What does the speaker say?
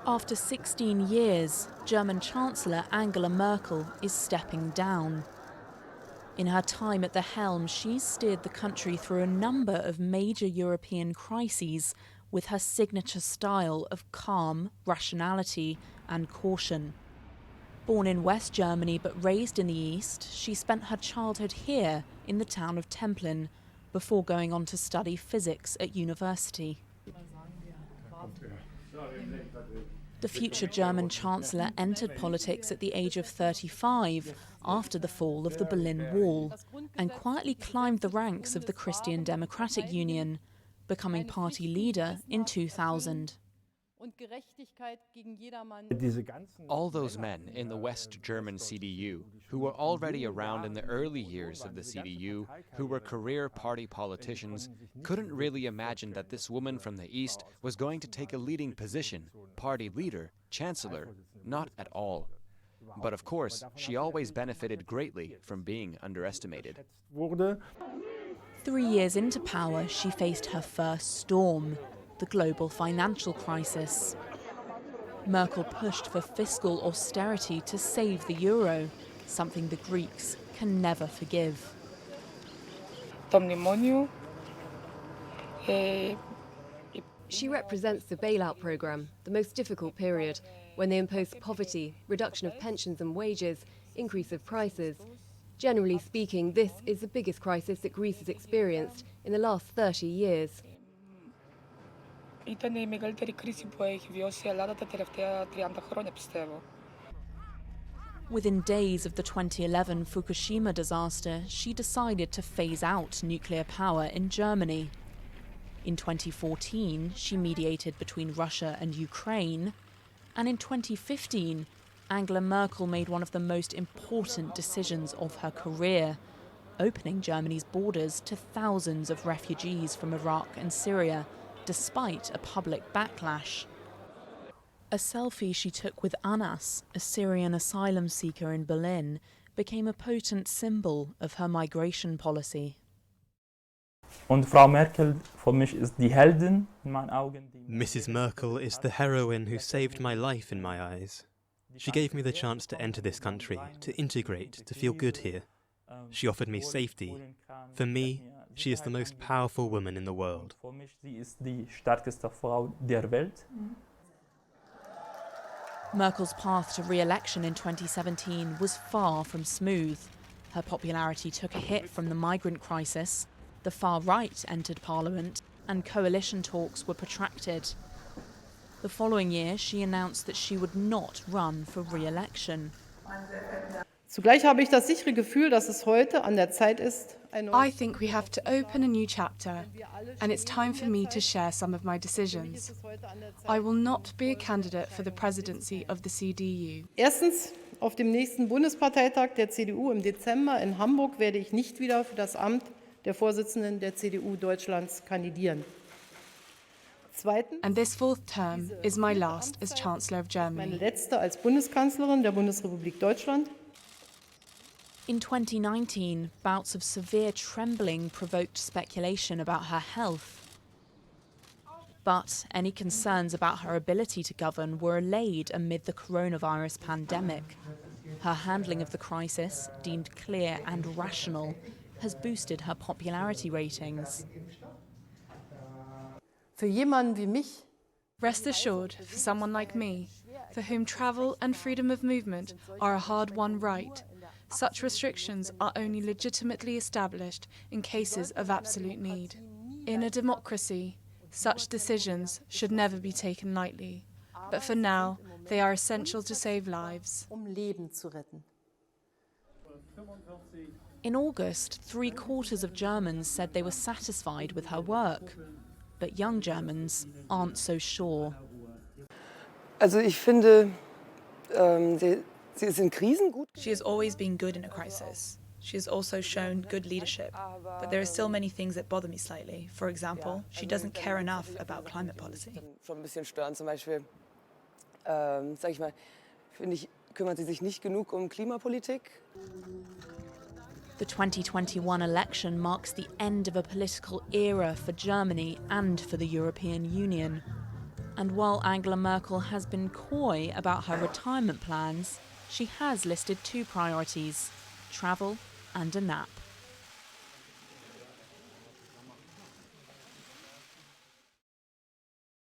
After 16 years, German Chancellor Angela Merkel is stepping down. In her time at the helm, she's steered the country through a number of major European crises with her signature style of calm, rationality and caution. Born in West Germany but raised in the East, she spent her childhood here in the town of Templin before going on to study physics at university. The future German Chancellor entered politics at the age of 35 after the fall of the Berlin Wall and quietly climbed the ranks of the Christian Democratic Union, becoming party leader in 2000. All those men in the West German CDU, who were already around in the early years of the CDU, who were career party politicians, couldn't really imagine that this woman from the East was going to take a leading position, party leader, chancellor, not at all. But of course, she always benefited greatly from being underestimated. 3 years into power, she faced her first storm, the global financial crisis. Merkel pushed for fiscal austerity to save the euro, something the Greeks can never forgive. She represents the bailout programme, the most difficult period, when they imposed poverty, reduction of pensions and wages, increase of prices. Generally speaking, this is the biggest crisis that Greece has experienced in the last 30 years. Within days of the 2011 Fukushima disaster, she decided to phase out nuclear power in Germany. In 2014, she mediated between Russia and Ukraine, and in 2015, Angela Merkel made one of the most important decisions of her career, opening Germany's borders to thousands of refugees from Iraq and Syria, despite a public backlash. A selfie she took with Anas, a Syrian asylum seeker in Berlin, became a potent symbol of her migration policy. Und Frau Merkel für mich ist die Heldin in meinen Augen. Mrs. Merkel is the heroine who saved my life in my eyes. She gave me the chance to enter this country, to integrate, to feel good here. She offered me safety. For me, she is the most powerful woman in the world. Für mich sie ist die stärkste Frau der Welt. Merkel's path to re-election in 2017 was far from smooth. Her popularity took a hit from the migrant crisis, the far right entered parliament, and coalition talks were protracted. The following year, she announced that she would not run for re-election. Zugleich habe ich das sichere Gefühl, dass es heute an der Zeit ist, I think we have to open a new chapter, and it's time for me to share some of my decisions. I will not be a candidate for the presidency of the CDU. Erstens, auf dem nächsten Bundesparteitag der CDU im Dezember in Hamburg werde ich nicht wieder für das Amt der Vorsitzenden der CDU Deutschlands kandidieren. Zweitens, And this fourth term is my last as Chancellor of meine Germany. letzte als Bundeskanzlerin der Bundesrepublik Deutschland. In 2019, bouts of severe trembling provoked speculation about her health. But any concerns about her ability to govern were allayed amid the coronavirus pandemic. Her handling of the crisis, deemed clear and rational, has boosted her popularity ratings. Für jemanden wie mich Rest assured, for someone like me, for whom travel and freedom of movement are a hard-won right, such restrictions are only legitimately established in cases of absolute need. In a democracy, such decisions should never be taken lightly, but for now, they are essential to save lives. Leben zu retten. In August, 3/4 of Germans said they were satisfied with her work. But young Germans aren't so sure. Also ich finde, sie ist in Krisen gut. She has always been good in a crisis. She has also shown good leadership. But there are still many things that bother me slightly. For example, she doesn't care enough about climate policy. Schon ein bisschen stören. Zum Beispiel, sag ich mal, finde ich, kümmert sie sich nicht genug um Klimapolitik. The 2021 election marks the end of a political era for Germany and for the European Union. And while Angela Merkel has been coy about her retirement plans, she has listed two priorities: travel and a nap.